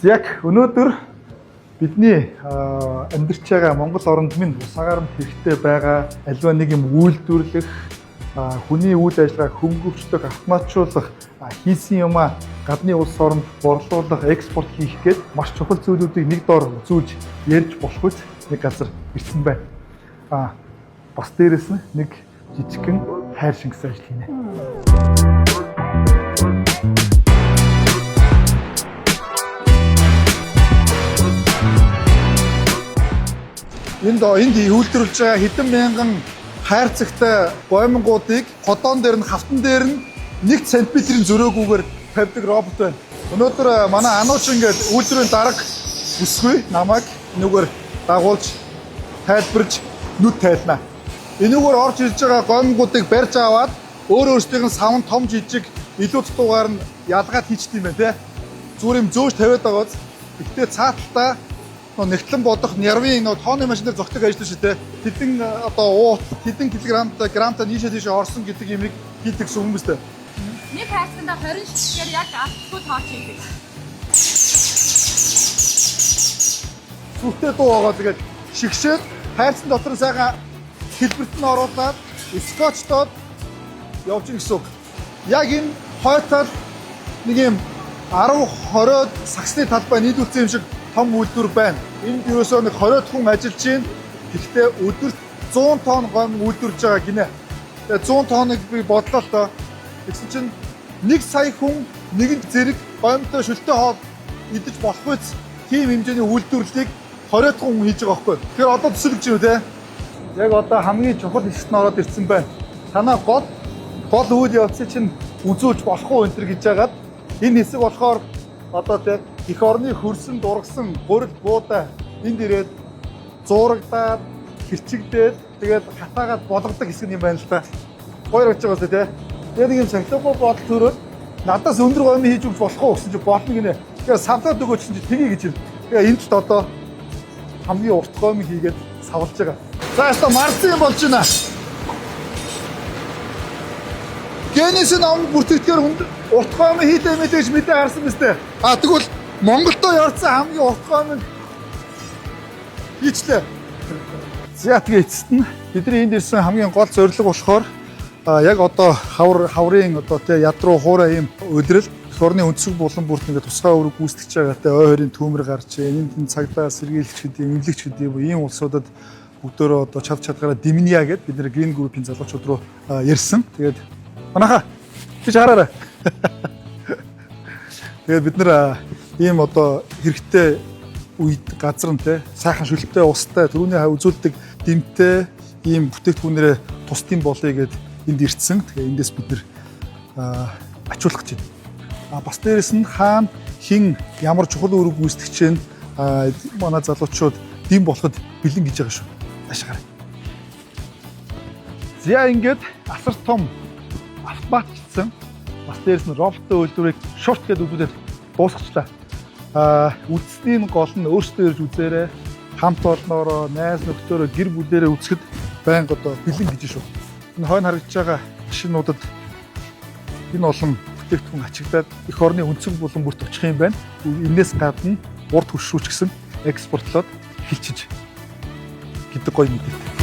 Яг өнөөдөр бидний амьдарч байгаа Монгол оронд минь ус агарамт хэрэгтэй байгаа аливаа нэг юм үйлдвэрлэх, хүний үйл ажиллагааг хөнгөвчлөх, автоматжуулах, хийсэн юмаа гадны улс оронд борлуулах, экспорт хийх гээд маш чухал зүйлүүдийг нэг доор үзүүлж ярьж болох үс нэг газар ирсэн байна. Бас дээрэс нь нэг жижигхэн хайр шингэсэн ажил хийнэ. Энд үйлдвэрлэж байгаа хэдэн мянган хайрцагтай гомингуудыг ходоон дээр нь хавтан дээр нь 1 см-ийн зөрөөгүйгээр тавьдаг робот байна. Өнөөдөр манай анууч ингээд үйлдвэрийн дарга бүсгүй намайг энүүгээр дагуулж тайлбарж нүд тайлнаа. Энүүгээр орж ирж байгаа гомингуудыг барьж аваад өөрсдийнх нь савн том жижиг илүү дутуугаар нь ялгаад хийчихдээ юм байна те. Зүгээр юм зөөж тавиад байгааз. Гэхдээ цааталтаа нэгтлэн бодох нервийн тооны машин дээр зогтдог ажиллаж шүү дээ. Хэдэн уут, хэдэн грамтай нийшээ тийшээ орсон гэдэг юмыг хийдэг хүмүүстэй. Нэг хайрцагтаа 20 шигшгээр яг алдахгүй тооч хийдэг. Сүртэй дуу байгаа тэгээд шигшээд хайрцан дотор сайхан хэлбэрт нь оруулаад скотчтоод явж гисэн үг. Яг энэ хойтол нэг юм 10-20 саксны талбай нийлүүлсэн юм шиг том үйлдвэр байна. Энд ерөөсөө нэг 20 хүн ажиллаж байна. Гэхдээ өдөрт 100 тонн гом үйлдвэрлэж байгаа гинэ. Тэгээ 100 тонныг би бодлоо л доо. Тэгсэн чинь 1 сая хүн нэгэн зэрэг гомтой шөлтөө хоол идэж болох үс. Тийм хэмжээний үйлдвэрлэлийг 20 хүн хийж байгаа байхгүй. Тэгэхээр одоо төсөлж байна те. Яг одоо хамгийн чухал хэсэгт нь ороод ирсэн байна. Танаа гол үйл явцыг чинь үзүүлж болох уу энэ гэж яагаад энэ хэсэг болохоор одоо те их орны хөрсөн дургсан гурил буудаа энд ирээд зурагдаад хэрчигдээд тэгээд хатаагаад болгодог хэсэг юм байна л та. Хоёр гэж байгаа те. Тэгээд нэг юм цахилгаан бодол төрөөд надаас өндөр гомь хийж өгч болох уу гэсэн чи болно гинэ. Тэгээд савлаад өгөөч чинь тгий гэж. Тэгээд энд ч одоо хамгийн урт гомь хийгээд савлж байгаа. За яста марцсан юм болж байна. Генесийн ном бүртгэгдгээр урт гомь хийлээ мэдээж мэдээ харсан мэт. Тэгвэл Монголдо явсан хамгийн урт гомь хийчлээ. За тэгээ эцэст нь бидний энд ирсэн хамгийн гол зорилго болохоор яг одоо хаврын одоо тий ядруу хуурай ийм өдрөл орны өнцөг булан бүрт ингээд тусгай өрөг гүйцэтгэж байгаатай ой хорийн төмөр гарч энэ цагдаа сэргийлэгч гэдэг эмнэлэгч гэдэг ийм улсуудад бүгдөө одоо чадгаараа димниа гэдэг бид нэр Green Group-ийн залуучууд руу ярьсан. Тэгээд манайха чи хараарай. Тэгээд бид нэр ийм одоо хэрэгтэй үед газар нь те сайхан шүлттэй устай түрүүний үзүүлдэг дэмтэй ийм бүтээгдэхүүнээрээ тусдсан болъё гэд энд ирсэн. Тэгээ эндээс бид нэр ачуулах гэж байна. Бас дээрэс нь хаана хин ямар чухал үүрэг гүйцэтгэж чинь манай залуучууд дэм болоход бэлэн гэж байгаа шүү. Ашигараа. За ингээд асар том автоматчилсан бас дээрэс нь роботтой үйлдвэрийг шорт гэдээ үзүүлээд дуусгачлаа. Үзсний гол нь өөрсдөө ирж үзээрэй. Хамт олноороо, найз нөхдөөрөө гэр бүлээрээ үзэхэд байнга одоо бэлэн гэж шүү. Энэ хойно харагдаж байгаа машинуудад энэ олон бүтээгдэхүүн ачигдаад эх орны өнцөг булан бүрт очих юм байна. Энээс гадна урд хөршүүч гэсэн экспортлоод хилчиж гэдэг гоё мэдээ.